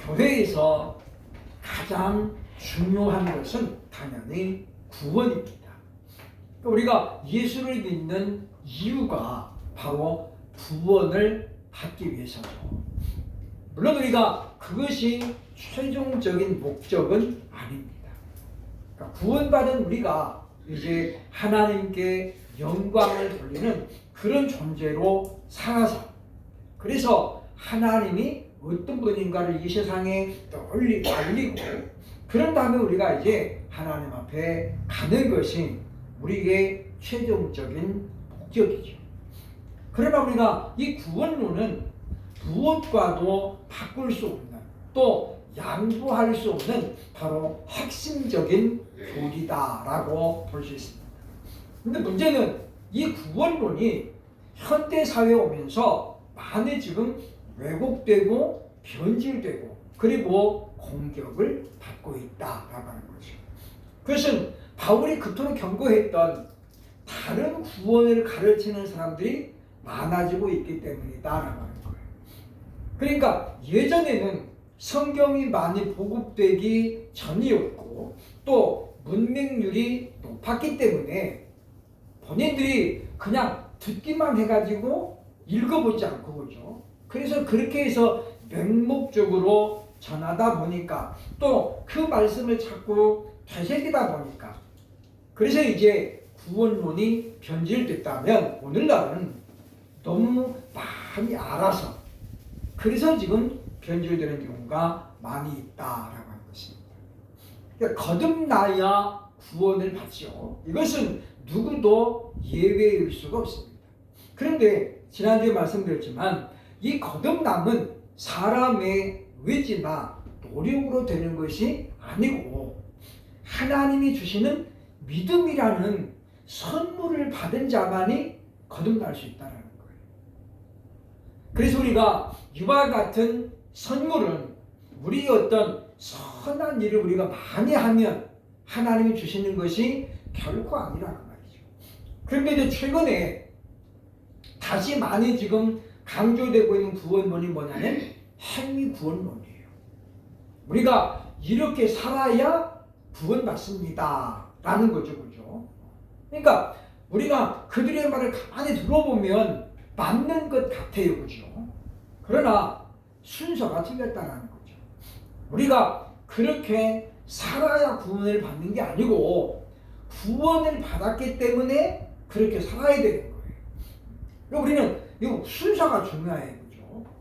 교회에서 가장 중요한 것은 당연히 구원입니다. 우리가 예수를 믿는 이유가 바로 구원을 받기 위해서죠. 물론 우리가 그것이 최종적인 목적은 아닙니다. 그러니까 구원받은 우리가 이제 하나님께 영광을 돌리는 그런 존재로 살아서, 그래서 하나님이 어떤 분인가를 이 세상에 알리고 그런 다음에 우리가 이제 하나님 앞에 가는 것이 우리에게 최종적인 목적이죠. 그러나 우리가 이 구원론은 무엇과도 바꿀 수 없는, 또 양보할 수 없는 바로 핵심적인 교리다라고 볼 수 있습니다. 근데 문제는 이 구원론이 현대 사회에 오면서 많이 지금 왜곡되고 변질되고 그리고 공격을 받고 있다라고 하는 거죠. 그것은 바울이 그토록 경고했던 다른 구원을 가르치는 사람들이 많아지고 있기 때문이다라고 하는 거예요. 그러니까 예전에는 성경이 많이 보급되기 전이었고 또 문맹률이 높았기 때문에 본인들이 그냥 듣기만 해가지고 읽어보지 않고 그죠. 그래서 그렇게 해서 맹목적으로 전하다 보니까 또 그 말씀을 자꾸 되새기다 보니까 그래서 이제 구원론이 변질됐다면 오늘날은 너무 많이 알아서 그래서 지금 변질되는 경우가 많이 있다라고 하는 것입니다. 그러니까 거듭나야 구원을 받죠. 이것은 누구도 예외일 수가 없습니다. 그런데 지난주에 말씀드렸지만 이 거듭남은 사람의 의지나 노력으로 되는 것이 아니고 하나님이 주시는 믿음이라는 선물을 받은 자만이 거듭날 수 있다는 거예요. 그래서 우리가 이와 같은 선물은 우리의 어떤 선한 일을 우리가 많이 하면 하나님이 주시는 것이 결코 아니라는 말이죠. 그런데 이제 최근에 다시 많이 지금 강조되고 있는 구원론이 뭐냐면 행위 구원론이에요. 우리가 이렇게 살아야 구원받습니다 라는 거죠. 그죠? 그러니까 우리가 그들의 말을 가만히 들어보면 맞는 것 같아요. 그죠? 그러나 순서가 틀렸다는 거죠. 우리가 그렇게 살아야 구원을 받는 게 아니고 구원을 받았기 때문에 그렇게 살아야 되는 거예요. 우리는 이 순서가 중요해요.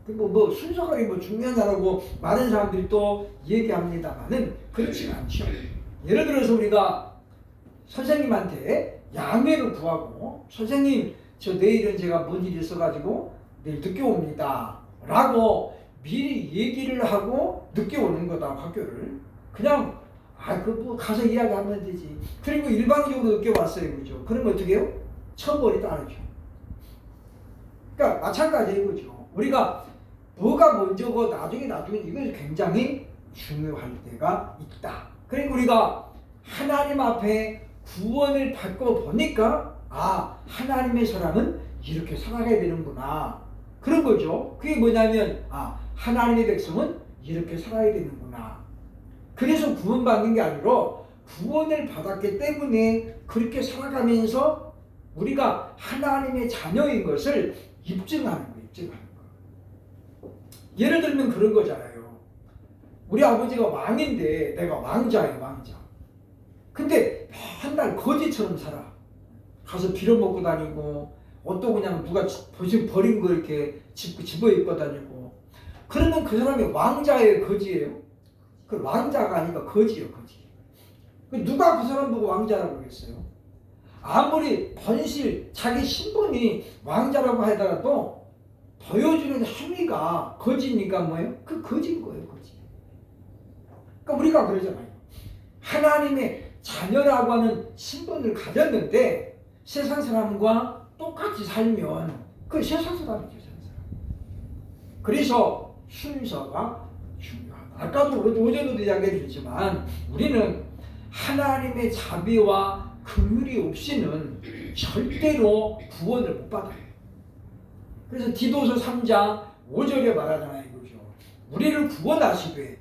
그죠? 뭐 순서가 뭐 중요하다고 많은 사람들이 또 얘기합니다만은 그렇지 않죠. 예를 들어서 우리가 선생님한테 양해를 구하고 선생님 저 내일은 제가 뭔 일이 있어가지고 내일 늦게 옵니다 라고 미리 얘기를 하고 늦게 오는 거다. 학교를 그냥 뭐 가서 이야기하면 되지. 그리고 일방적으로 늦게 왔어요. 그죠? 그러면 어떻게 해요? 처벌이 따르죠. 그러니까 마찬가지예요. 그죠? 우리가 뭐가 먼저고 나중에 이것이 굉장히 중요할 때가 있다. 그러니까 우리가 하나님 앞에 구원을 받고 보니까 하나님의 사람은 이렇게 살아가야 되는구나. 그런 거죠. 그게 뭐냐면 하나님의 백성은 이렇게 살아야 되는구나. 그래서 구원받는 게 아니라 구원을 받았기 때문에 그렇게 살아가면서 우리가 하나님의 자녀인 것을 입증하는 거예요. 예를 들면 그런 거잖아요. 우리 아버지가 왕인데 내가 왕자예요. 왕자. 근데 맨날 거지처럼 살아. 가서 빌어먹고 다니고 옷도 그냥 누가 버린 거 이렇게 집어입고 다니고. 그러면 그 사람이 왕자예요? 거지예요? 그 왕자가 아니라 거지예요. 거지. 누가 그 사람 보고 왕자라고 그랬어요? 아무리 번실 자기 신분이 왕자라고 하더라도 보여주는 행위가 거지니까 뭐예요? 그 거지인 거예요. 거지. 그러니까 우리가 그러잖아요. 하나님의 자녀라고 하는 신분을 가졌는데 세상 사람과 똑같이 살면 그 세상 사람이죠. 세상 사람. 그래서 순서가 중요하다. 아까도 어제도 이야기해 드렸지만 우리는 하나님의 자비와 긍휼이 없이는 절대로 구원을 못 받아요. 그래서 디도서 3장 5절에 말하잖아요. 그죠? 우리를 구원하시되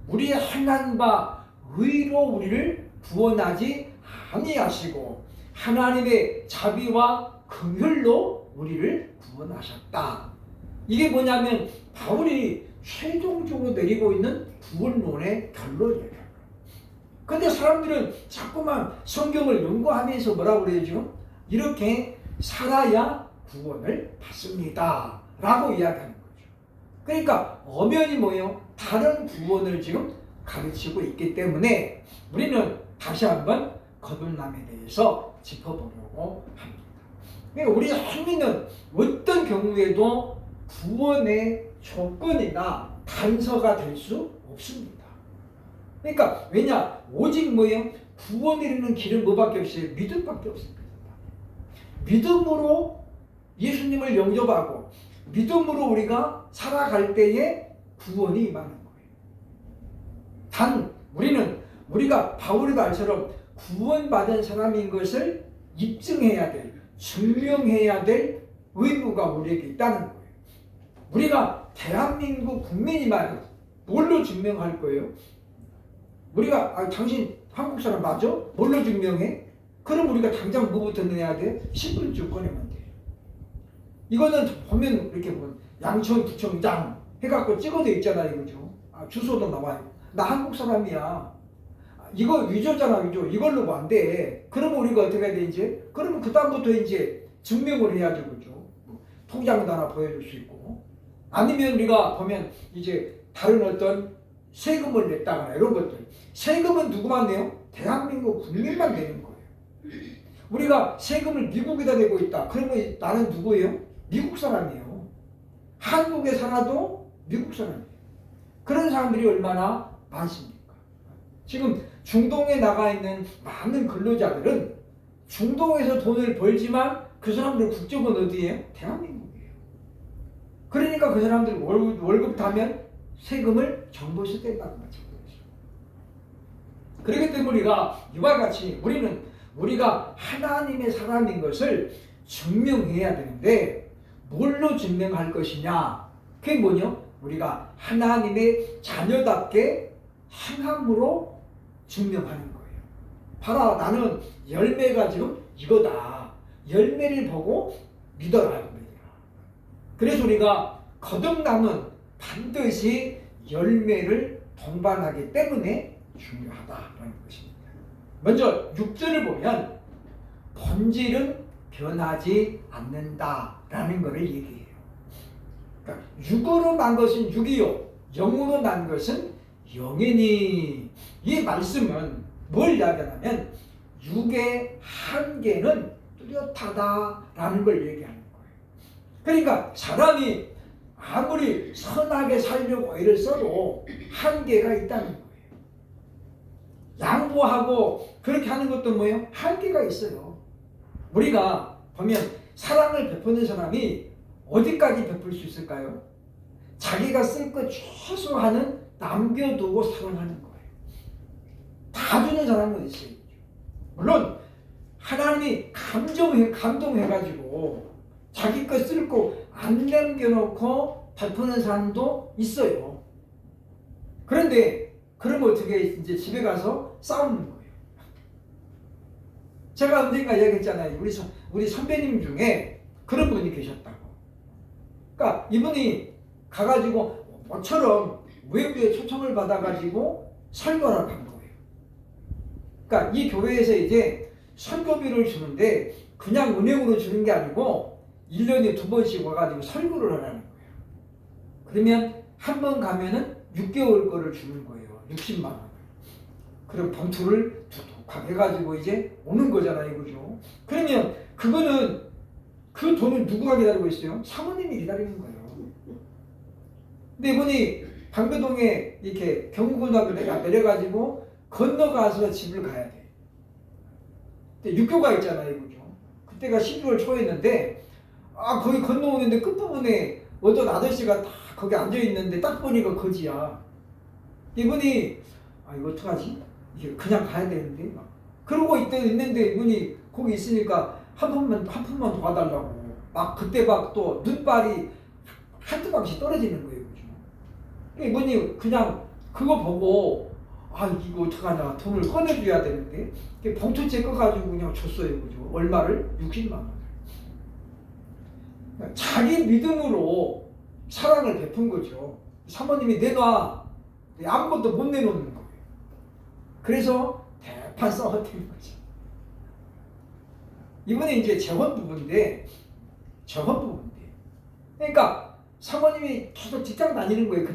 우리의 행한 바 의로 우리를 구원하지 아니하시고 하나님의 자비와 긍휼로 우리를 구원하셨다. 이게 뭐냐면 바울이 최종적으로 내리고 있는 구원론의 결론이에요. 근데 사람들은 자꾸만 성경을 연구하면서 뭐라고 그래요 지금? 이렇게 살아야 구원을 받습니다 라고 이야기하는 거죠. 그러니까 엄연히 뭐예요? 다른 구원을 지금 가르치고 있기 때문에 우리는 다시 한번 거듭남에 대해서 짚어보려고 합니다. 그러니까 우리 한민은 어떤 경우에도 구원의 조건이나 단서가 될 수 없습니다. 그러니까 왜냐? 오직 뭐예요? 구원에 이르는 길은 뭐밖에 없어요? 믿음밖에 없습니다. 믿음으로 예수님을 영접하고 믿음으로 우리가 살아갈 때에 구원이 임하는 거예요. 단 우리는 우리가 바울의 말처럼 구원받은 사람인 것을 입증해야 될, 증명해야 될 의무가 우리에게 있다는 거예요. 우리가 대한민국 국민이만 뭘로 증명할 거예요? 우리가 당신 한국 사람 맞아? 뭘로 증명해? 그럼 우리가 당장 뭐부터 내야 돼? 신분증 꺼내면 돼. 이거는 보면 이렇게 보면 양천구청장 해갖고 찍어져 있잖아요, 그죠? 주소도 나와요. 나 한국 사람이야. 이거 위조잖아, 위조. 이걸로 안 돼. 그러면 우리가 어떻게 해야 돼, 이제? 그러면 그다음부터 이제 증명을 해야죠, 그죠? 통장도 하나 보여줄 수 있고. 아니면 우리가 보면 이제 다른 어떤 세금을 냈다거나 이런 것들. 세금은 누구만 내요? 대한민국 국민만 내는 거예요. 우리가 세금을 미국에다 내고 있다. 그러면 나는 누구예요? 미국 사람이에요. 한국에 살아도 미국 사람이에요. 그런 사람들이 얼마나 많습니까? 지금 중동에 나가 있는 많은 근로자들은 중동에서 돈을 벌지만 그 사람들 국적은 어디예요? 대한민국이에요. 그러니까 그 사람들 월급 타면 세금을 정부에서 뗀다는 거죠. 그렇기 때문에 우리가 이와 같이 우리가 하나님의 사람인 것을 증명해야 되는데 뭘로 증명할 것이냐? 그게 뭐냐? 우리가 하나님의 자녀답게 행함으로 증명하는 거예요. 봐라, 나는 열매가 지금 이거다. 열매를 보고 믿어라. 그래서 우리가 거듭남은 반드시 열매를 동반하기 때문에 중요하다라는 것입니다. 먼저 6절을 보면 본질은 변하지 않는다라는 것을 얘기해요. 그러니까 육으로 난 것은 육이요, 영으로 난 것은 영이니. 이 말씀은 뭘 이야기하냐면 육의 한계는 뚜렷하다라는 걸 얘기하는 거예요. 그러니까 사람이 아무리 선하게 살려고 애를 써도 한계가 있다는 거예요. 양보하고 그렇게 하는 것도 뭐예요? 한계가 있어요. 우리가 보면 사랑을 베푸는 사람이 어디까지 베풀 수 있을까요? 자기가 쓸 것 최소한은 남겨두고 사랑하는 거예요. 다 주는 사람은 있어요. 물론 하나님이 감동해가지고 자기 것 쓸 거 안 남겨놓고 베푸는 사람도 있어요. 그런데 그러면 어떻게 이제 집에 가서 싸우는 거예요. 제가 언젠가 이야기했잖아요. 우리 선배님 중에 그런 분이 계셨다고. 그러니까 이분이 가가지고 모처럼 외부에 초청을 받아가지고 설교를 간 거예요. 그러니까 이 교회에서 이제 설교비를 주는데 그냥 은행으로 주는 게 아니고 1년에 2번씩 와가지고 설교를 하라는 거예요. 그러면 한 번 가면은 6개월 거를 주는 거예요. 60만 원. 그럼 봉투를 두둑하게 해가지고 이제 오는 거잖아요. 그죠? 그러면 그거는 그 돈을 누구가 기다리고 있어요? 사모님이 기다리는 거예요. 근데 이분이 방배동에 이렇게 경구고등학교 내려가지고 건너가서 집을 가야 돼. 근데 육교가 있잖아요. 그죠? 그때가 12월 초였는데 거기 건너오는데 끝부분에 어떤 아저씨가 딱 거기 앉아있는데 딱 보니까 거지야. 이분이 이거 어떡하지? 이게 그냥 가야 되는데 막 그러고 있는데 이분이 거기 있으니까 한 푼만 도와달라고 막 그때 막 또 눈발이 한두 방씩 떨어지는 거예요. 그죠? 이분이 그냥 그거 보고 아 이거 어떡하냐 돈을 꺼내줘야 되는데 봉투째 꺼가지고 그냥 줬어요. 그죠? 얼마를? 60만 원. 자기 믿음으로 사랑을 베푼 거죠. 사모님이 내놔. 아무것도 못 내놓는 거예요. 그래서 대판 싸웠던 거죠. 이번에 이제 재혼 부부인데 그러니까 사모님이 계속 직장 다니는 거예요.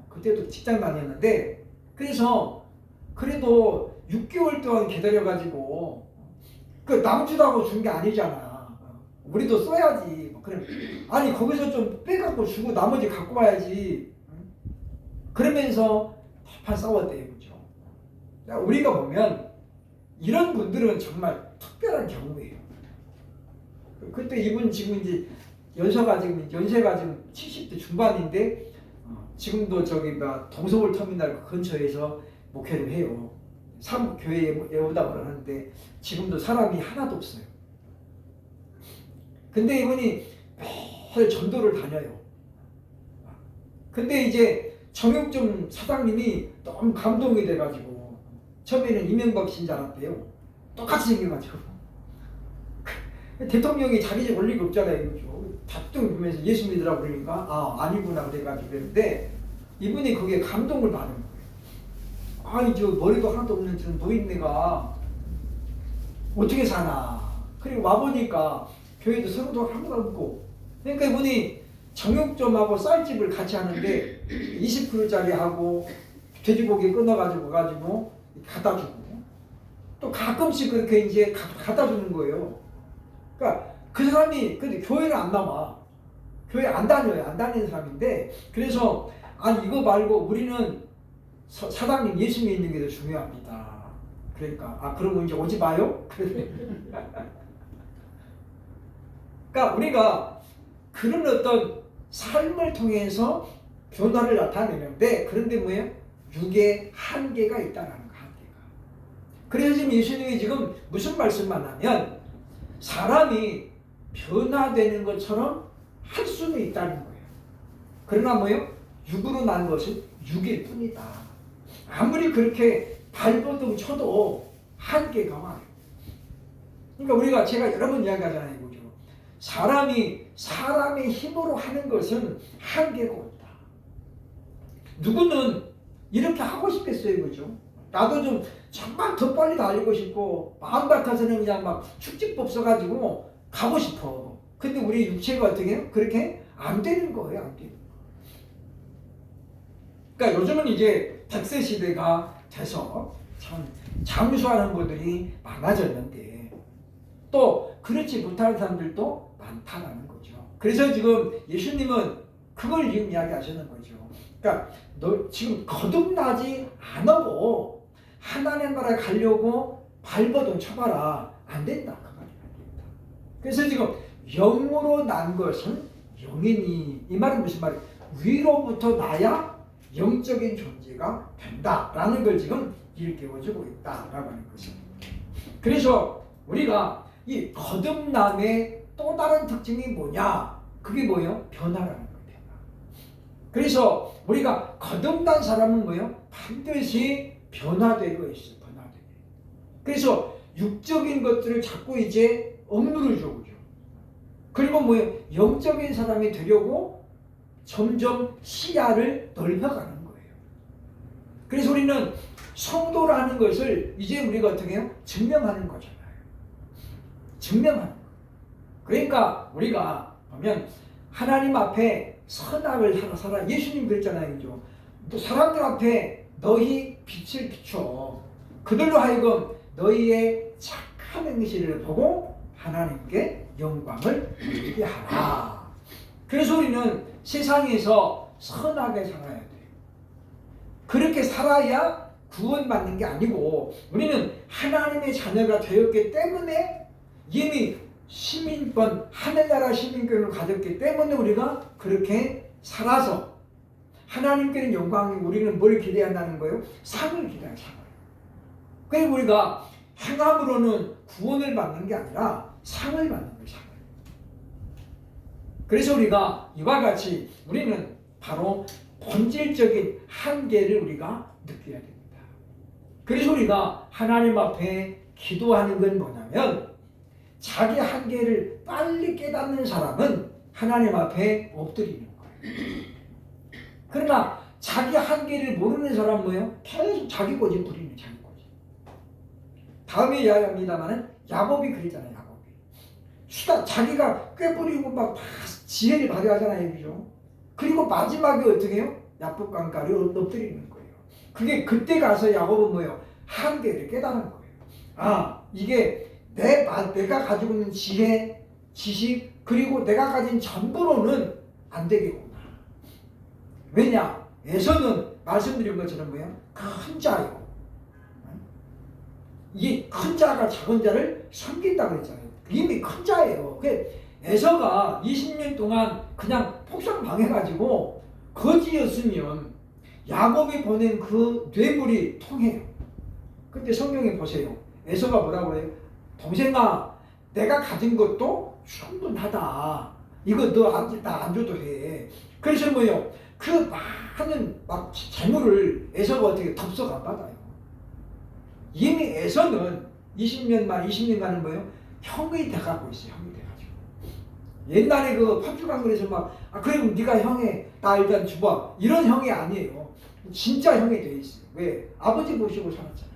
그때도 직장 다녔는데 그래서 그래도 6개월 동안 기다려가지고 그 남주다고 준 게 아니잖아. 우리도 써야지. 그럼 아니 거기서 좀 빼갖고 주고 나머지 갖고 와야지. 그러면서 대판 싸웠대요. 그죠? 우리가 보면 이런 분들은 정말 특별한 경우예요. 그때 이분 지금 이제 연세가 지금 70대 중반인데 지금도 저기 동서울 터미널 근처에서 목회를 해요. 사무교회에 오다고 하는데 지금도 사람이 하나도 없어요. 근데 이분이 매일 전도를 다녀요. 근데 이제 정육점 사장님이 너무 감동이 돼가지고 처음에는 이명박 씨인 줄 알았대요. 똑같이 생겨가지고 대통령이 자기 집 올 리가 없잖아요. 그죠? 답등 보면서 예수 믿으라고 그러니까 아니구나 그래가지고 그랬는데 이분이 거기에 감동을 받은 거예요. 아니 저 머리도 하나도 없는 저 노인네가 어떻게 사나. 그리고 와보니까 교회도 서로도 아무도 없고 그러니까 이분이 정육점하고 쌀집을 같이 하는데 20kg짜리 하고 돼지고기 끊어가지고 갖다 주고 또 가끔씩 그렇게 이제 갖다 주는 거예요. 그러니까 그 사람이 근데 교회를 안 나와. 교회 안 다녀요. 안 다니는 사람인데 그래서 아니 이거 말고 우리는 사장님 예수 믿는 게 더 중요합니다. 그러니까 그러면 이제 오지 마요? 그러니까 우리가 그런 어떤 삶을 통해서 변화를 나타내는데 그런데 뭐예요? 육의 한계가 있다는 거. 한계가. 그래서 지금 예수님이 지금 무슨 말씀만 하면 사람이 변화되는 것처럼 할 수는 있다는 거예요. 그러나 뭐예요? 육으로 난 것은 육일 뿐이다. 아무리 그렇게 발버둥 쳐도 한계가 와요. 그러니까 제가 여러 번 이야기하잖아요. 그죠? 사람이 사람의 힘으로 하는 것은 한계가 없다. 누구는 이렇게 하고 싶겠어요. 그죠? 나도 좀 정말 더 빨리 달리고 싶고 마음 같아서는 그냥 막 축지법 써가지고 가고 싶어. 근데 우리 육체가 어떻게 해요? 그렇게 안 되는 거예요. 안 되는 거예요. 그러니까 요즘은 이제 100세 시대가 돼서 참 장수하는 분들이 많아졌는데 또 그렇지 못하는 사람들도 많다라는 거죠. 그래서 지금 예수님은 그걸 지금 이야기하시는 거죠. 그러니까 너 지금 거듭나지 않고 하나님 나라에 가려고 발버둥 쳐봐라. 안 된다. 그 말이 안 된다. 그래서 지금 영으로 난 것은 영이니 이 말은 무슨 말이에요? 위로부터 나야 영적인 존재가 된다라는 걸 지금 일깨워주고 있다라고 하는 것입니다. 그래서 우리가 이 거듭남의 또 다른 특징이 뭐냐? 그게 뭐예요? 변화라는 거예요. 그래서 우리가 거듭난 사람은 뭐예요? 반드시 변화되고 있어요. 변화되게. 그래서 육적인 것들을 자꾸 이제 억누르죠. 그죠? 그리고 뭐예요? 영적인 사람이 되려고 점점 시야를 넓혀가는 거예요. 그래서 우리는 성도라는 것을 이제 우리가 어떻게 해요? 증명하는 거잖아요. 증명하는 거. 그러니까 우리가 보면 하나님 앞에 선악을 살아. 예수님 그랬잖아요. 그죠? 또 사람들 앞에 너희 빛을 비춰. 그들로 하여금 너희의 착한 행실을 보고 하나님께 영광을 돌리게 하라. 그래서 우리는 세상에서 선하게 살아야 돼요. 그렇게 살아야 구원받는 게 아니고 우리는 하나님의 자녀가 되었기 때문에 이미 시민권, 하늘나라 시민권을 가졌기 때문에 우리가 그렇게 살아서 하나님께는 영광이 우리는 뭘 기대한다는 거예요? 상을 기대하는 상을. 그리고 우리가 행함으로는 구원을 받는 게 아니라 상을 받는 거예요. 상을. 그래서 우리가 이와 같이 우리는 바로 본질적인 한계를 우리가 느껴야 됩니다. 그래서 우리가 하나님 앞에 기도하는 건 뭐냐면 자기 한계를 빨리 깨닫는 사람은 하나님 앞에 엎드리는 거예요. 그러나 자기 한계를 모르는 사람은 뭐예요? 계속 자기 고집 부리는 자기 고집. 다음에 이야기합니다만은 야곱이 그랬잖아요. 야곱이 수다 자기가 꾀부리고 막 다 지혜를 발휘하잖아요, 그죠? 그리고 마지막에 어떻게 해요? 야복강가를 엎드리는 거예요. 그게 그때 가서 야곱은 뭐예요? 한계를 깨달은 거예요. 아, 이게 내가 가지고 있는 지혜, 지식, 그리고 내가 가진 전부로는 안 되겠구나. 왜냐? 에서는 말씀드린 것처럼 뭐예요? 큰 자예요. 이 큰 자가 작은 자를 섬긴다고 했잖아요. 이미 큰 자예요. 에서가 20년 동안 그냥 폭삭방해가지고 거지였으면 야곱이 보낸 그 뇌물이 통해요. 근데 성경에 보세요. 에서가 뭐라고 그래요? 동생아, 내가 가진 것도 충분하다. 이거 나 안 줘도 해. 그래서 뭐예요? 그 많은 재물을 에서가 어떻게 덥석 안 받아요. 이미 에서는 20년간은 뭐예요? 형이 돼가고 있어요. 형이 돼가지고. 옛날에 그 팥죽강물에서 그럼 네가 형이 나 일단 줘봐. 이런 형이 아니에요. 진짜 형이 돼 있어요. 왜? 아버지 모시고 살았잖아요.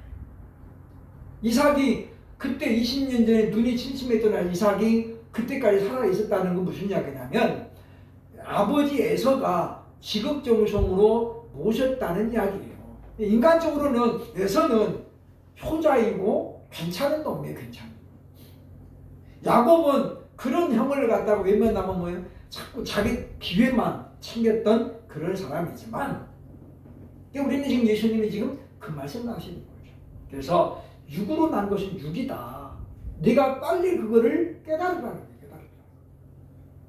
이삭이 그때 20년 전에 눈이 침침했던 이삭이 그때까지 살아 있었다는 건 무슨 이야기냐면 아버지 에서가 지극정성으로 모셨다는 이야기예요. 인간적으로는 에서는 효자이고 괜찮은 놈이에요. 괜찮은. 야곱은 그런 형을 갖다가 외면하면 뭐예요? 자꾸 자기 기회만 챙겼던 그런 사람이지만 우리는 지금 예수님이 지금 그 말씀을 하시는 거죠. 그래서 육으로 난 것은 육이다. 네가 빨리 그거를 깨달으라는 거예요.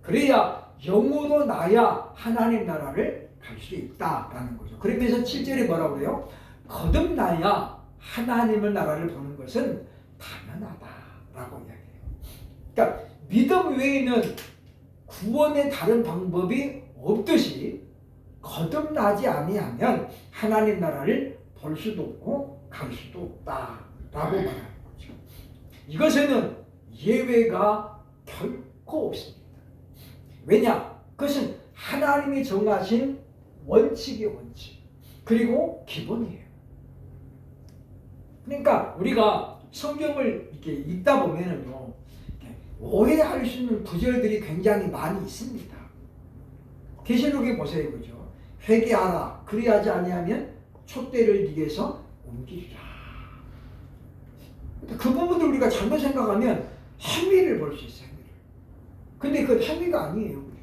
그래야 영으로 나야 하나님 나라를 갈 수 있다라는 거죠. 그러면서 7절에 뭐라고 그래요? 거듭나야 하나님의 나라를 보는 것은 당연하다라고 이야기해요. 그러니까 믿음 외에는 구원의 다른 방법이 없듯이 거듭나지 아니하면 하나님 나라를 볼 수도 없고 갈 수도 없다라고 말하는 거죠. 이것에는 예외가 결코 없습니다. 왜냐? 그것은 하나님이 정하신 원칙이 원칙 그리고 기본이에요. 그러니까 우리가 성경을 이렇게 읽다 보면은요 오해할 수 있는 구절들이 굉장히 많이 있습니다. 계시록에 보세요, 그죠? 회개하라. 그리하지 아니하면 촛대를 네게서 옮기리라. 그 부분을 우리가 잘못 생각하면 행위를 볼 수 있어요. 근데 그 행위가 아니에요, 그죠?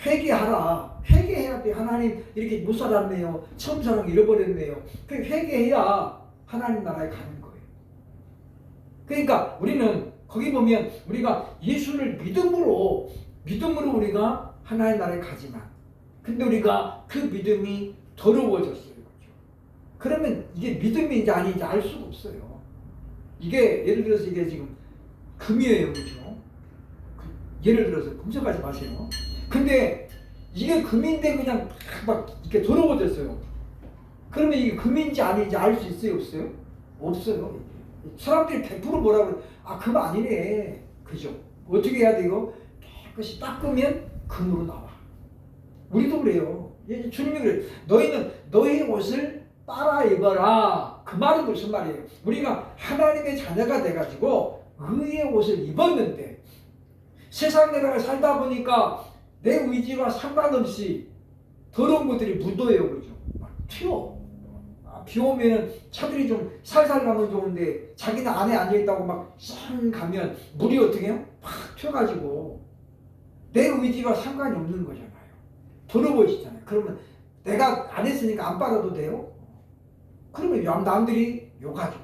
회개하라. 회개해야 돼. 하나님 이렇게 못 살았네요. 처음 사랑 잃어버렸네요. 그 회개해야 하나님 나라에 가는 거예요. 그러니까 우리는 거기 보면 우리가 예수를 믿음으로 우리가 하나님 나라에 가지만 근데 우리가 그 믿음이 더러워졌어요. 그렇죠? 그러면 이게 믿음인지 아닌지 알 수가 없어요. 이게 예를 들어서 이게 지금 금이에요. 그렇죠? 예를 들어서 검색하지 마세요. 근데 이게 금인데 그냥 막 이렇게 더러워졌어요. 그러면 이게 금인지 아닌지 알 수 있어요? 없어요? 없어요. 사람들이 100% 뭐라고 그래? 금 아니네. 그죠? 어떻게 해야 돼 이거? 깨끗이 닦으면 금으로 나와. 우리도 그래요. 주님이 그래요. 너희는 너희 옷을 빨아 입어라. 그 말은 무슨 말이에요? 우리가 하나님의 자녀가 돼가지고 의의 옷을 입었는데 세상 나라를 살다 보니까 내 의지와 상관없이 더러운 것들이 묻어요. 그죠? 막 튀어. 비 오면 차들이 좀 살살 가면 좋은데 자기는 안에 앉아있다고 막 쌩 가면 물이 어떻게 해요? 팍 튀어가지고 내 의지와 상관이 없는 거잖아요. 더러워지잖아요. 그러면 내가 안 했으니까 안 빨아도 돼요? 그러면 남들이 욕하죠.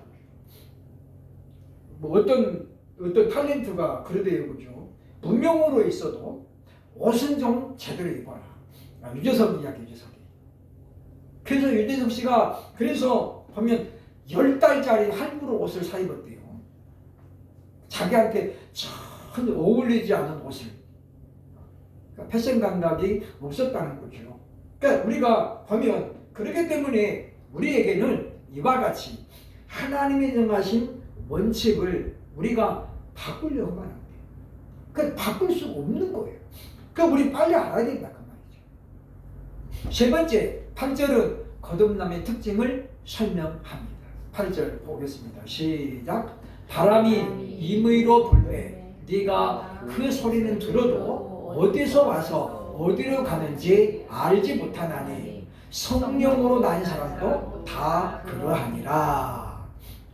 뭐 어떤 탤런트가 그러대요. 그죠? 문명으로 있어도 옷은 좀 제대로 입어라. 유재석 이야기, 유재석이. 그래서 유재석 씨가 그래서 보면 10달짜리 할부로 옷을 사 입었대요. 자기한테 전혀 어울리지 않은 옷을. 그러니까 패션 감각이 없었다는 거죠. 그러니까 우리가 보면 그렇기 때문에 우리에게는 이와 같이 하나님이 정하신 원칙을 우리가 바꾸려고 하면 안 돼요. 그 바꿀 수 없는 거예요. 그러니까 우리 빨리 알아야 된다 그 말이죠. 세 번째 8절은 거듭남의 특징을 설명합니다. 8절 보겠습니다. 시작. 바람이 임의로 불매 네가 그 소리는 들어도 어디서 와서 어디로 가는지 알지 못하나니 성령으로 난 사람도 다 그러하니라.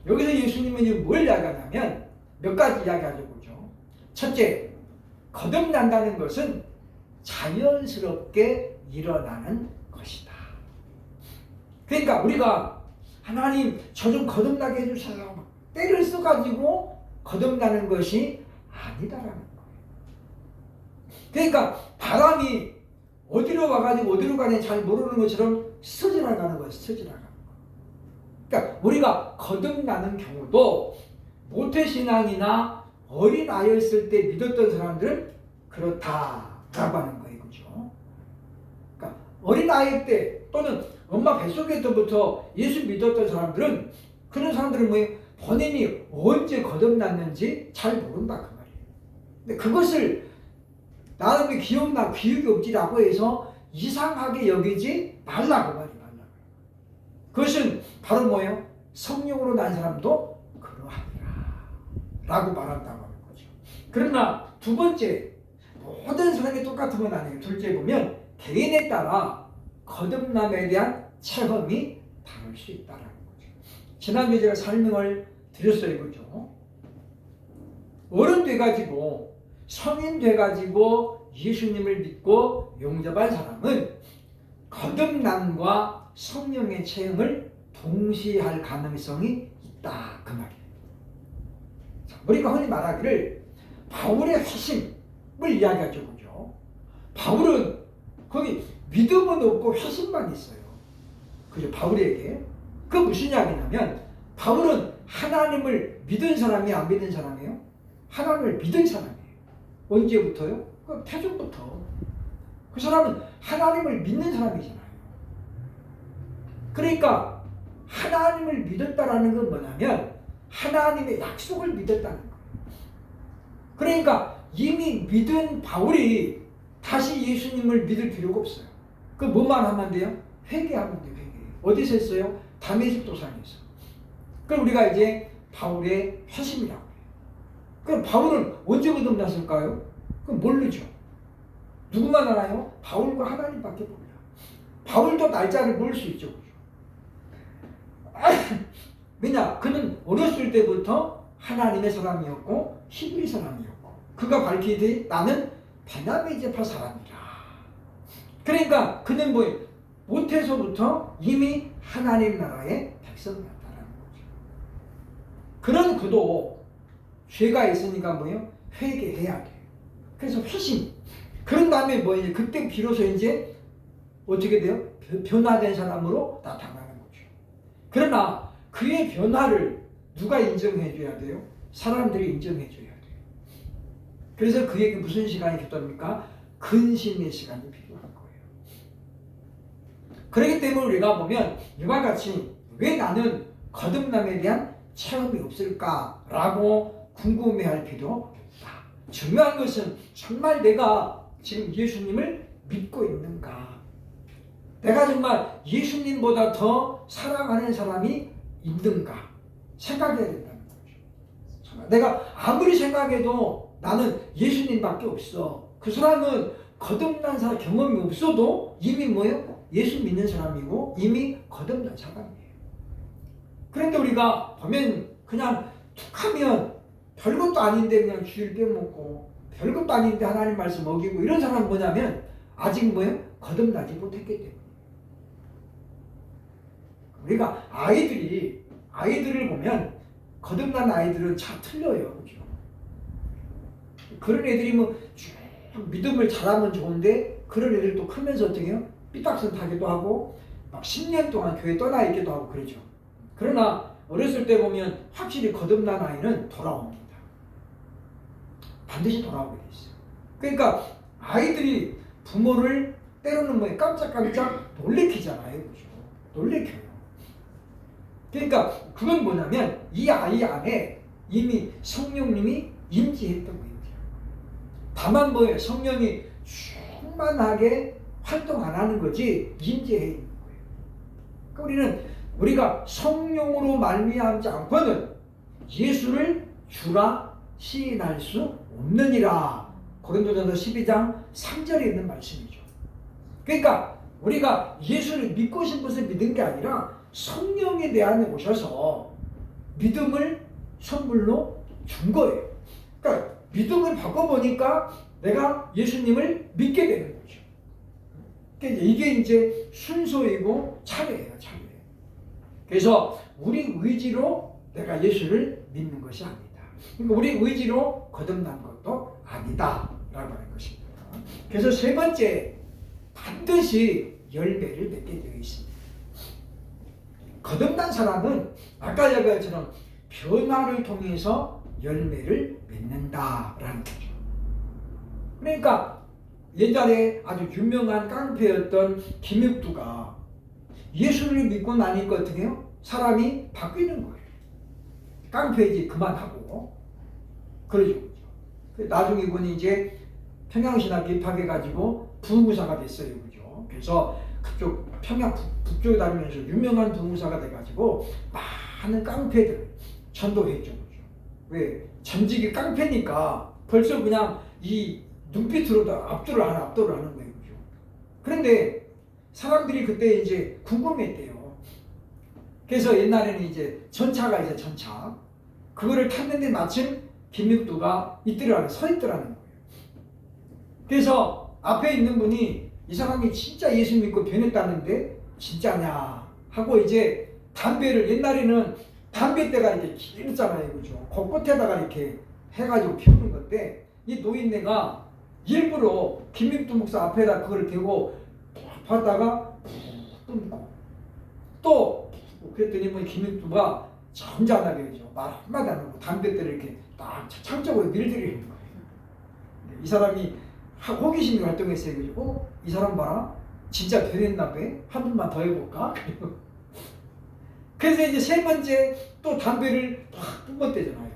여기서 예수님은 뭘 이야기하냐면 몇 가지 이야기하죠. 보죠. 첫째, 거듭난다는 것은 자연스럽게 일어나는 것이다. 그러니까 우리가 하나님 저 좀 거듭나게 해주세요 때를 써가지고 거듭나는 것이 아니다라는 거예요. 그러니까 바람이 어디로 와가지고 어디로 가는지 잘 모르는 것처럼 스쳐지나가는 거예요. 스쳐지나가는 거. 그러니까 우리가 거듭나는 경우도 모태신앙이나 어린아이였을 때 믿었던 사람들은 그렇다라고 하는 거예요. 그렇죠? 그러니까 어린아이 때 또는 엄마 뱃속에 때부터 예수 믿었던 사람들은 그런 사람들은 뭐예요? 본인이 언제 거듭났는지 잘 모른다 그 말이에요. 근데 그것을 나는 기억나 기억이 없지라고 해서 이상하게 여기지 말라고 말이에요. 그것은 바로 뭐예요? 성령으로 난 사람도 그러하니라 라고 말한다고 하는 거죠. 그러나 두 번째, 모든 사람이 똑같은 건 아니에요. 둘째 보면 개인에 따라 거듭남에 대한 체험이 다를 수 있다는 거죠. 지난주에 제가 설명을 드렸어요. 그죠? 어른 돼가지고 성인 돼가지고 예수님을 믿고 용접한 사람은 거듭남과 성령의 체험을 동시에 할 가능성이 있다 그 말이에요. 자, 우리가 흔히 말하기를 바울의 회심을 이야기하죠. 그죠? 바울은 거기 믿음은 없고 회심만 있어요. 그죠? 바울에게. 그 무슨 이야기냐면 바울은 하나님을 믿은 사람이 안 믿은 사람이에요? 하나님을 믿은 사람이에요. 언제부터요? 그 태초부터. 그 사람은 하나님을 믿는 사람이잖아요. 그러니까 하나님을 믿었다라는 건 뭐냐면 하나님의 약속을 믿었다는 거예요. 그러니까 이미 믿은 바울이 다시 예수님을 믿을 필요가 없어요. 그 뭐만 하면 돼요? 회개하면 돼요. 회개. 어디서 했어요? 다메섹 도상에서. 그럼 우리가 이제 바울의 회심이라고 해요. 그럼 바울은 언제 거듭났을까요? 그럼 모르죠. 누구만 알아요? 바울과 하나님밖에 몰라요. 바울도 날짜를 모를 수 있죠. 왜냐? 그는 어렸을 때부터 하나님의 사람이었고 히브리 사람이었고 그가 밝히되 나는 베냐민 지파 사람이라. 그러니까 그는 뭐예요? 모태서부터 이미 하나님 나라의 백성이었다는 거죠. 그런 그도 죄가 있으니까 뭐예요? 회개해야 돼요. 그래서 회심. 그런 다음에 뭐예요? 그때 비로소 이제 어떻게 돼요? 변화된 사람으로 나타나는 거죠. 그러나 그의 변화를 누가 인정해 줘야 돼요? 사람들이 인정해 줘야 돼요. 그래서 그에게 무슨 시간이 필요합니까? 근심의 시간이 필요한 거예요. 그렇기 때문에 우리가 보면 이와 같이 왜 나는 거듭남에 대한 체험이 없을까라고 궁금해할 필요 없다. 중요한 것은 정말 내가 지금 예수님을 믿고 있는가? 내가 정말 예수님보다 더 사랑하는 사람이 있는가? 생각해야 된다는 거죠. 내가 아무리 생각해도 나는 예수님밖에 없어. 그 사람은 거듭난 사람 경험이 없어도 이미 뭐예요? 예수 믿는 사람이고 이미 거듭난 사람이에요. 그런데 우리가 보면 그냥 툭하면 별것도 아닌데 그냥 주일 빼먹고 별것도 아닌데 하나님 말씀 어기고 이런 사람은 뭐냐면 아직 뭐예요? 거듭나지 못했기 때문에. 우리가 아이들을 보면 거듭난 아이들은 참 틀려요. 그죠? 그런 애들이 뭐 쭉 믿음을 잘하면 좋은데 그런 애들 또 크면서 어떻게 해요? 삐딱선 타기도 하고 막 10년 동안 교회 떠나 있기도 하고 그러죠. 그러나 어렸을 때 보면 확실히 거듭난 아이는 돌아옵니다. 반드시 돌아오게 돼 있어요. 그러니까 아이들이 부모를 때로는 뭐 깜짝깜짝 놀래키잖아요. 그죠? 놀래켜요. 그러니까 그건 뭐냐면 이 아이 안에 이미 성령님이 임재했던 거예요. 다만 뭐예요? 성령이 충만하게 활동 안 하는 거지 임재해 있는 거예요. 그러니까 우리가 성령으로 말미암지 않고는 예수를 주라 시인할 수 없느니라. 고린도전서 12장 3절에 있는 말씀이죠. 그러니까 우리가 예수를 믿고 싶어서 믿은 게 아니라 성령이 내 안에 오셔서 믿음을 선물로 준 거예요. 그러니까 믿음을 바꿔보니까 내가 예수님을 믿게 되는 거죠. 그러니까 이게 이제 순서이고 차례예요, 차례. 그래서 우리 의지로 내가 예수를 믿는 것이 아니다. 그러니까 우리 의지로 거듭난 것도 아니다 라고 하는 것입니다. 그래서 세 번째, 반드시 열매를 맺게 되어 있습니다. 거듭난 사람은 아까 얘기했처럼 변화를 통해서 열매를 맺는다라는 거죠. 그러니까 옛날에 아주 유명한 깡패였던 김익두가 예수를 믿고 나니까 어떻게 해요? 사람이 바뀌는 거예요. 깡패이지 그만하고 그러죠. 나중에 이분이 이제 평양신학 입학해가지고 부흥사가 됐어요. 그죠? 그래서 그쪽 평양 북쪽에 다니면서 유명한 부흥사가 돼가지고 많은 깡패들 전도했죠. 그죠? 왜? 전직이 깡패니까 벌써 그냥 이 눈빛으로도 압도를 하는 거예요. 그죠? 그런데 사람들이 그때 이제 궁금했대요. 그래서 옛날에는 이제 전차가 있어요. 전차. 그거를 탔는데 마침 김익두가 이때를 서 있더라는 거예요. 그래서 앞에 있는 분이 이 사람이 진짜 예수 믿고 변했다는데 진짜냐 하고 이제 담배를 옛날에는 담배대가 이렇게 길었잖아요. 그죠? 곳곳에다가 이렇게 해가지고 피우는 건데 이 노인네가 일부러 김익두 목사 앞에다 그걸 대고 봤다가 또 그랬더니 뭐 김익두가 점잖하게 말 한마디 안 하고 담배대를 이렇게 딱 창적으로 밀들이는 거예요. 이 사람이 호기심이 활동했어요. 그리고 이 사람 봐라 진짜 변했나 봐. 한 번만 더 해볼까? 그래서 이제 세 번째 또 담배를 딱 뿜었대잖아요.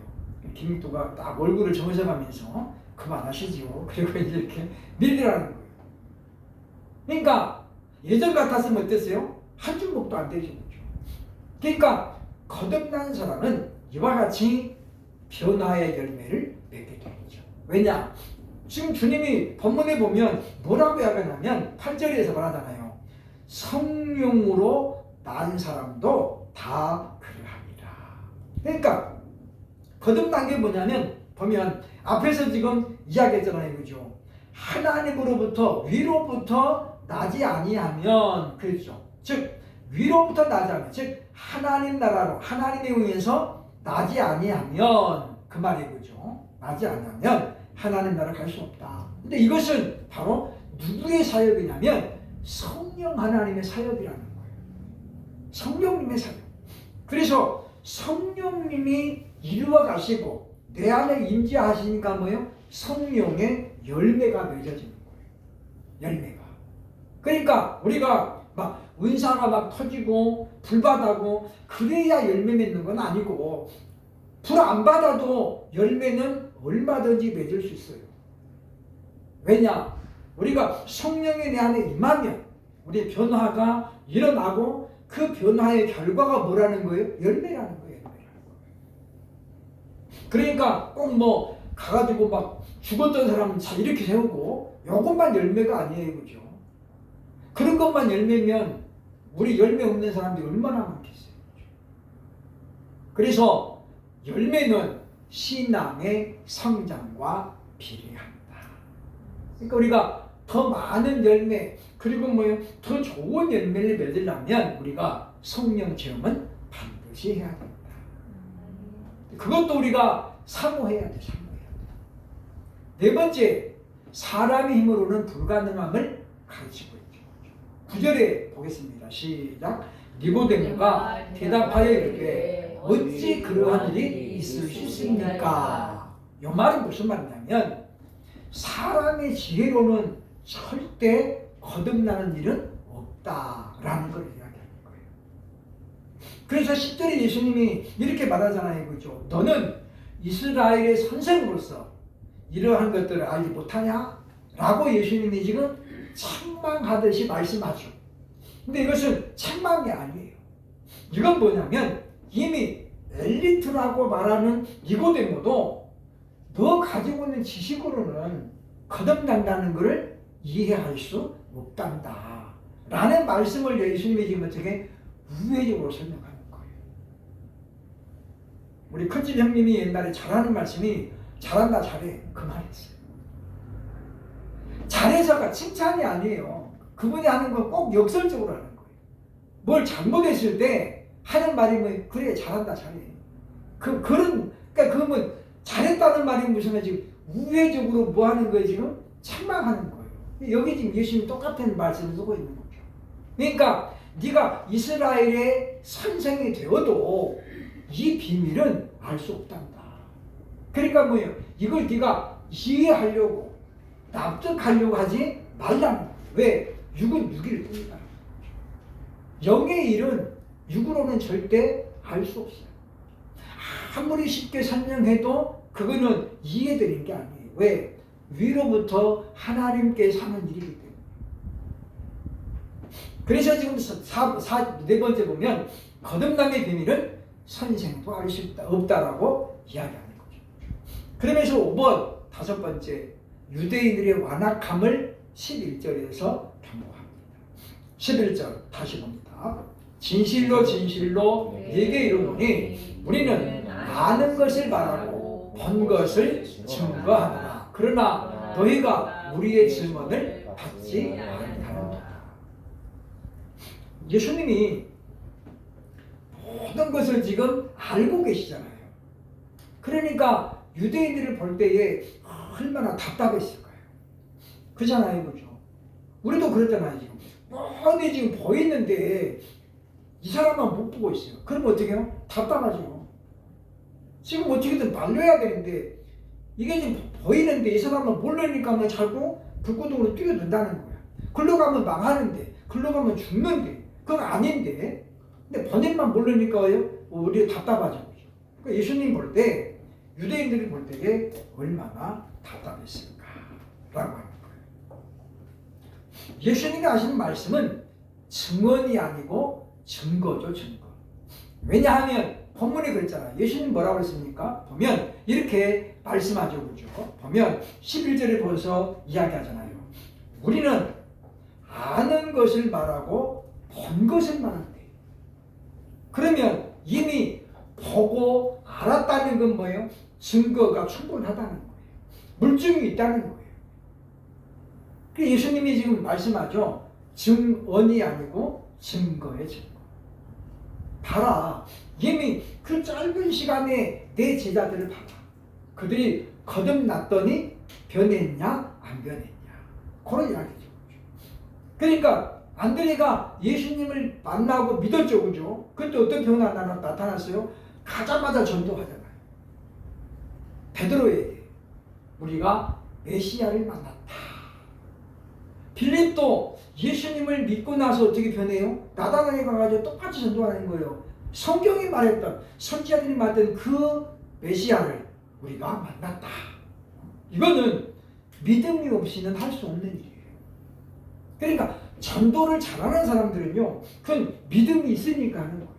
김익두가 딱 얼굴을 정색하면서 그만하시지요. 그리고 이제 이렇게 밀리라는 거예요. 그러니까 예전 같았으면 어땠어요? 한 주먹도 안 때리죠. 그러니까 거듭난 사람은 이와 같이 변화의 열매를 맺게 되죠. 왜냐? 지금 주님이 본문에 보면 뭐라고 이야기하냐면 8절에서 말하잖아요. 성령으로 난 사람도 다 그러합니다. 그러니까 거듭난 게 뭐냐면 보면 앞에서 지금 이야기했잖아요. 그죠? 하나님으로부터 위로부터 나지 아니하면 그렇죠. 즉 위로부터 나지 않으면 즉 하나님 나라로 하나님에 의해서 나지 아니하면 그 말이 그죠. 나지 아니하면 하나님 나라 갈 수 없다. 근데 이것은 바로 누구의 사역이냐면 성령 하나님의 사역이라는 거예요. 성령님의 사역. 그래서 성령님이 이루어 가시고 내 안에 임재하시니까 뭐예요? 성령의 열매가 맺어지는 거예요. 열매가. 그러니까 우리가 막 은사가 막 터지고 불 받아고 그래야 열매 맺는 건 아니고 불 안 받아도 열매는 얼마든지 맺을 수 있어요. 왜냐? 우리가 성령이 내 안에 임하면 우리 변화가 일어나고 그 변화의 결과가 뭐라는 거예요? 열매라는 거예요. 그러니까 꼭 뭐 가가지고 막 죽었던 사람은 다 이렇게 세우고 이것만 열매가 아니에요. 그죠? 그런 것만 열매면 우리 열매 없는 사람들이 얼마나 많겠어요. 그래서 열매는 신앙의 성장과 비례합니다. 그러니까 우리가 더 많은 열매 그리고 뭐요 더 좋은 열매를 맺으려면 우리가 성령 체험은 반드시 해야 됩니다. 그것도 우리가 사모해야 돼. 사모해야 돼. 네 번째, 사람의 힘으로는 불가능함을 가르치고 있죠. 9절에 보겠습니다. 시작. 니고데모가 대답하여 이르되 어찌 그러한 일이 있을 수 있습니까? 이 말은 무슨 말이냐면 사람의 지혜로는 절대 거듭나는 일은 없다라는 걸 이야기하는 거예요. 그래서 10절에 예수님이 이렇게 말하잖아요. 그죠? 너는 이스라엘의 선생으로서 이러한 것들을 알지 못하냐? 라고 예수님이 지금 책망하듯이 말씀하죠. 근데 이것은 책망이 아니에요. 이건 뭐냐면 이미 엘리트라고 말하는 니고데모도 너 가지고 있는 지식으로는 거듭난다는 것을 이해할 수 없단다 라는 말씀을 예수님이 지금 어떻게 우회적으로 설명하는 거예요. 우리 큰집 형님이 옛날에 잘하는 말씀이 잘한다 잘해 그 말이었어요. 잘해서가 칭찬이 아니에요. 그분이 하는 건 꼭 역설적으로 하는 거예요. 뭘 잘못했을 때 하는 말이 뭐 그래 잘한다 잘해. 그러니까 그러면 잘했다는 말이 무슨 지금 우회적으로 뭐 하는 거예요 지금 책망하는 거예요. 여기 지금 예수님이 똑같은 말씀을 쓰고 있는 거죠. 그러니까 네가 이스라엘의 선생이 되어도 이 비밀은 알 수 없단다. 그러니까 뭐예요? 이걸 네가 이해하려고 납득하려고 하지 말라는 거예요. 왜? 육은 육일 뿐이다. 영의 일은 육으로는 절대 알 수 없어요. 아무리 쉽게 설명해도 그거는 이해되는 게 아니에요. 왜? 위로부터 하나님께 사는 일이기 때문에. 그래서 지금 네 번째 보면 거듭남의 비밀은 선생도 알 수 없다라고 이야기하는 거죠. 그러면서 5번 다섯 번째 유대인들의 완악함을 11절에서 경고합니다. 11절 다시 봅니다. 진실로 진실로 네게 이르노니 우리는 아는 것을 말하고 본 것을 증거하노라. 그러나 너희가 우리의 증언을 받지 아니하노라. 예수님이 모든 것을 지금 알고 계시잖아요. 그러니까 유대인들을 볼 때에 얼마나 답답했을 거예요. 그잖아요, 그죠? 우리도 그랬잖아요, 지금. 뻔히 지금 보이는데 이 사람만 못 보고 있어요. 그럼 어떻게 해요? 답답하죠. 지금 어떻게든 말려야 되는데 이게 지금 보이는데 이 사람만 모르니까 뭐 자꾸 불구덩으로 뛰어든다는 거야. 글로 가면 망하는데, 글로 가면 죽는데, 그건 아닌데. 근데 본인만 모르니까요, 우리가 답답하죠. 그러니까 예수님 볼 때, 유대인들이 볼 때에 얼마나 답답했을까라고 하는 거예요. 예수님이 하시는 말씀은 증언이 아니고 증거죠, 증거. 왜냐하면 본문에 그랬잖아요. 예수님 뭐라고 했습니까? 보면 이렇게 말씀하죠, 그죠? 보면 11절에 벌써 이야기하잖아요. 우리는 아는 것을 말하고 본 것을 말한대. 그러면 이미 보고 알았다는 건 뭐예요? 증거가 충분하다는 거예요. 물증이 있다는 거예요. 그 예수님이 지금 말씀하죠. 증언이 아니고 증거의 증거. 봐라. 이미 그 짧은 시간에 내 제자들을 봐라. 그들이 거듭났더니 변했냐 안 변했냐. 그런 이야기죠. 그러니까 안드레가 예수님을 만나고 믿었죠. 그죠? 그때 어떤 변화가 나타났어요? 가자마자 전도하잖아요. 베드로에게 우리가 메시아를 만났다. 빌립도 예수님을 믿고 나서 어떻게 변해요? 나다나에 가가지고 똑같이 전도하는 거예요. 성경이 말했던 선지자들이 말했던 그 메시아를 우리가 만났다. 이거는 믿음이 없이는 할 수 없는 일이에요. 그러니까 전도를 잘하는 사람들은요, 그건 믿음이 있으니까 하는 거예요.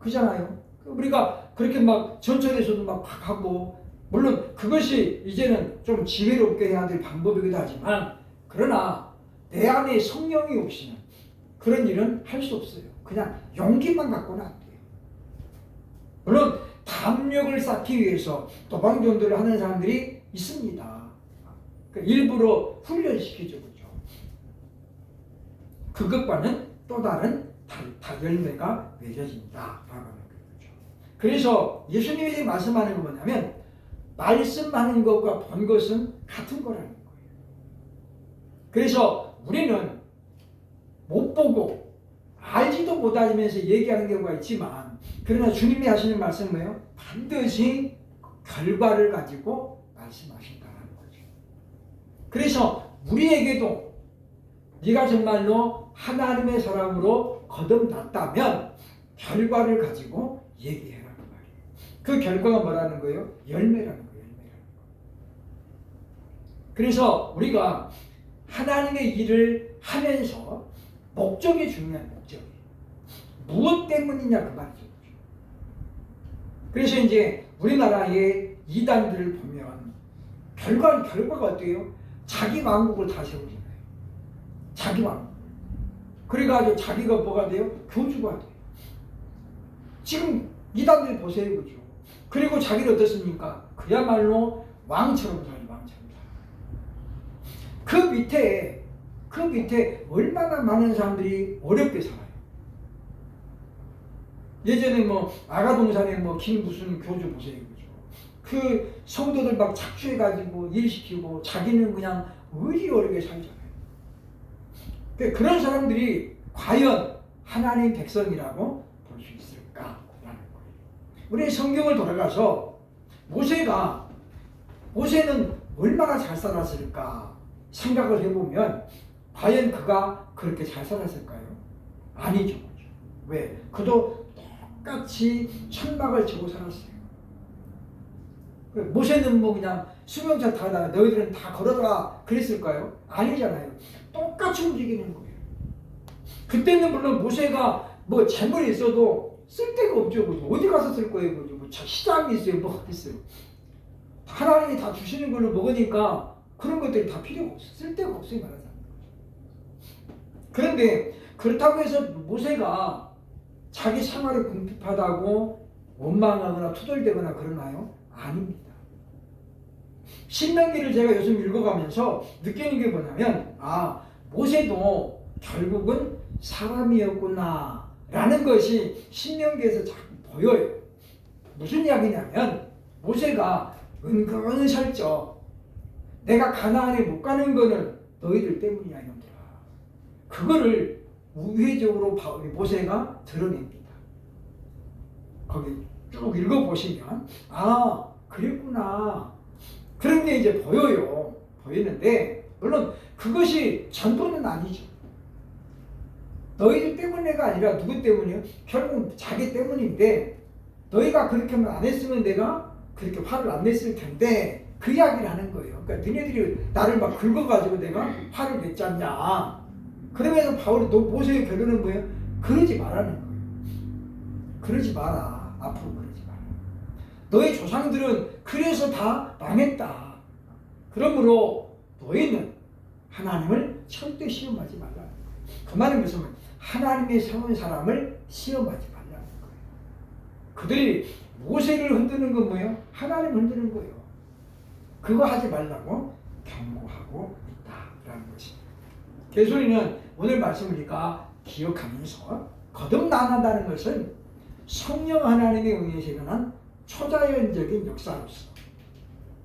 그잖아요. 우리가 그렇게 막 전철에서도 막 하고, 물론 그것이 이제는 좀 지혜롭게 해야 될 방법이기도 하지만, 그러나 내 안에 성령이 없이는 그런 일은 할 수 없어요. 그냥 용기만 갖고는 안 돼요. 물론 담력을 쌓기 위해서 도방전도를 하는 사람들이 있습니다. 그러니까 일부러 훈련시키죠. 그죠? 그것과는 또 다른 열매가 맺어진다. 그래서 예수님이 지금 말씀하는 건 뭐냐면 말씀하는 것과 본 것은 같은 거라는 거예요. 그래서 우리는 못 보고 알지도 못하면서 얘기하는 경우가 있지만, 그러나 주님이 하시는 말씀은 뭐예요? 반드시 결과를 가지고 말씀하신다는 거죠. 그래서 우리에게도 네가 정말로 하나님의 사람으로 거듭났다면 결과를 가지고 얘기해라 그 말이에요. 그 결과가 뭐라는 거예요? 열매라는 거예요. 열매라는 거. 그래서 우리가 하나님의 일을 하면서 목적이 중요한 목적이 무엇 때문이냐 그 말이죠. 그래서 이제 우리나라의 이단들을 보면 결과가 어때요? 자기 왕국을 다 세우잖아요. 자기 왕국. 그래가지고 자기가 뭐가 돼요? 교주가 돼요. 지금 이단들 보세요, 그죠? 그리고 자기는 어떻습니까? 그야말로 왕처럼 살아요, 왕처럼 살아요. 그 밑에 얼마나 많은 사람들이 어렵게 살아요. 예전에 뭐 아가동산에 뭐 김 무슨 교주 보세요, 그죠? 그 성도들 막 착취해가지고 일시키고 자기는 그냥 의리어리게 살잖아요. 그런 사람들이 과연 하나님 백성이라고 볼 수 있을까라는 거예요. 우리 성경을 돌아가서 모세는 얼마나 잘 살았을까 생각을 해보면 과연 그가 그렇게 잘 살았을까요? 아니죠. 왜? 그도 똑같이 천막을 치고 살았어요. 모세는 뭐 그냥 수명차 타다가 너희들은 다 걸어라 그랬을까요? 아니잖아요. 똑같이 움직이는 거예요. 그때는 물론 모세가 뭐 재물이 있어도 쓸데가 없죠. 어디 가서 쓸 거예요? 뭐 시장이 있어요? 뭐가 있어요? 하나님이 다 주시는 걸로 먹으니까 그런 것들이 다 필요가 없어요. 쓸데가 없어요. 말하자면. 그런데 그렇다고 해서 모세가 자기 생활이 궁핍하다고 원망하거나 투덜대거나 그러나요? 아닙니다. 신명기를 제가 요즘 읽어가면서 느끼는 게 뭐냐면 모세도 결국은 사람이었구나 라는 것이 신명기에서 자꾸 보여요. 무슨 이야기냐면 모세가 은근슬쩍 내가 가나안에 못 가는 거는 너희들 때문이야 이놈들아. 그거를 우회적으로 모세가 드러냅니다. 거기 쭉 읽어보시면 그랬구나 그런 게 이제 보이는데 물론 그것이 전부는 아니죠. 너희들 때문에가 아니라 누구 때문이요? 결국 자기 때문인데 너희가 그렇게만 안 했으면 내가 그렇게 화를 안 냈을 텐데 그 이야기를 하는 거예요. 그러니까 너네들이 나를 막 긁어가지고 내가 화를 냈지 않냐. 그러면서 모세의 결론은 뭐예요? 그러지 말라는 거예요. 그러지 마라. 앞으로 그러지 마라. 너희 조상들은 그래서 다 망했다. 그러므로 너희는 하나님을 절대 시험하지 말라는 거예요. 그 말은 무슨 말이에요? 하나님의 세운 사람을 시험하지 말라는 거예요. 그들이 모세를 흔드는 건 뭐예요? 하나님을 흔드는 거예요. 그거 하지 말라고 경고하고 있다라는 것입니다. 개소리는 오늘 말씀을 우리가 기억하면서 거듭난다는 것은 성령 하나님의 은혜에서 일어난 초자연적인 역사로서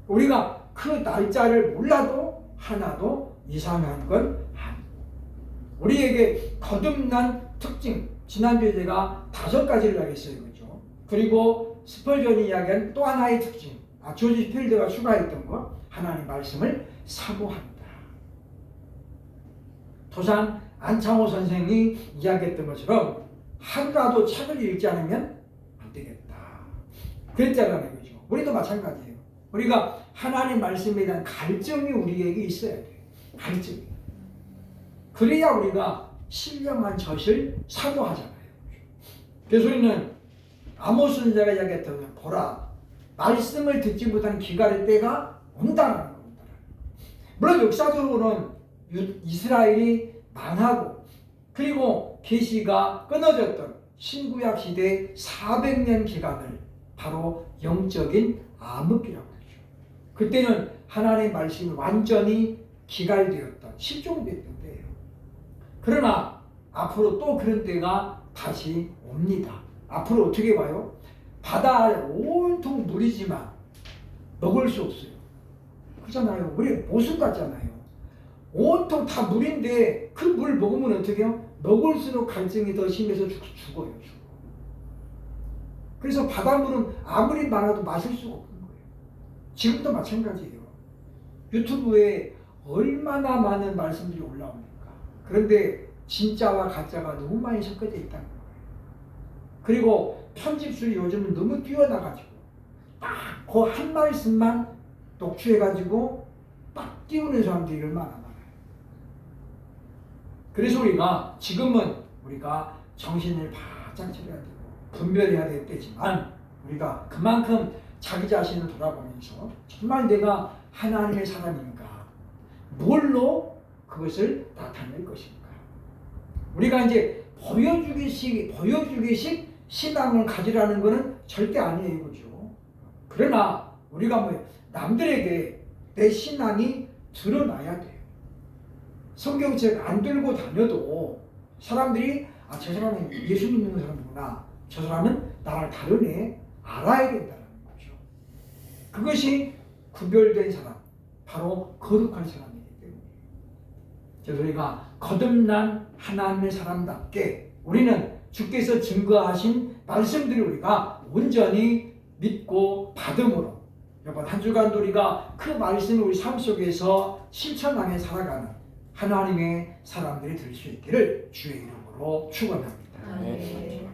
우리가 그 날짜를 몰라도 하나도 이상한 건 아니고 우리에게 거듭난 특징 지난주에 제가 5가지를 이야기했어요. 그렇죠? 그리고 스펄전이 이야기한 또 하나의 특징 조지 필드가 추가했던 거 하나님 말씀을 사모한다. 도산 안창호 선생이 이야기했던 것처럼 하루라도 책을 읽지 않으면 안 되겠다. 그랬잖아요. 그죠? 우리도 마찬가지예요. 우리가 하나님 말씀에 대한 갈증이 우리에게 있어야 돼요. 갈증이. 그래야 우리가 신령한 젖을 사모하잖아요. 그래서 우리는 아모스 선지자가 이야기했던 보라 말씀을 듣지 못하는 기갈의 때가 온다라는 겁니다. 물론 역사적으로는 이스라엘이 망하고 그리고 계시가 끊어졌던 신구약 시대 400년 기간을 바로 영적인 암흑기라고 하죠. 그때는 하나님의 말씀이 완전히 기갈되었던 실종됐던 때예요. 그러나 앞으로 또 그런 때가 다시 옵니다. 앞으로 어떻게 봐요? 바다에 온통 물이지만 먹을 수 없어요. 그렇잖아요. 우리 모순 같잖아요. 온통 다 물인데 그 물 먹으면 어떻게 해요? 먹을수록 갈증이 더 심해서 죽어요. 그래서 바닷물은 아무리 많아도 마실 수가 없는 거예요. 지금도 마찬가지예요. 유튜브에 얼마나 많은 말씀들이 올라옵니까? 그런데 진짜와 가짜가 너무 많이 섞여져 있다는 거예요. 그리고 편집술이 요즘은 너무 뛰어나가지고 딱 그 한 말씀만 녹취해가지고 딱 띄우는 사람들이 얼마나 많아요. 그래서 우리가 지금은 우리가 정신을 바짝 차려야 되고 분별해야 될 때지만 우리가 그만큼 자기 자신을 돌아보면서 정말 내가 하나님의 사람인가, 뭘로 그것을 나타낼 것인가. 우리가 이제 보여주기식 신앙을 가지라는 것은 절대 아니에요, 그죠? 그러나 우리가 뭐 남들에게 내 신앙이 드러나야 돼요. 성경책 안 들고 다녀도 사람들이 저 사람은 예수 믿는 사람이구나, 저 사람은 나를 다르네, 알아야 된다는 거죠. 그것이 구별된 사람, 바로 거룩한 사람이기 때문에. 그래서 우리가 거듭난 하나님의 사람답게 우리는 주께서 증거하신 말씀들을 우리가 온전히 믿고 받음으로 이번 한 주간도 우리가 그 말씀을 우리 삶 속에서 실천하며 살아가는 하나님의 사람들이 될 수 있기를 주의 이름으로 축원합니다. 네.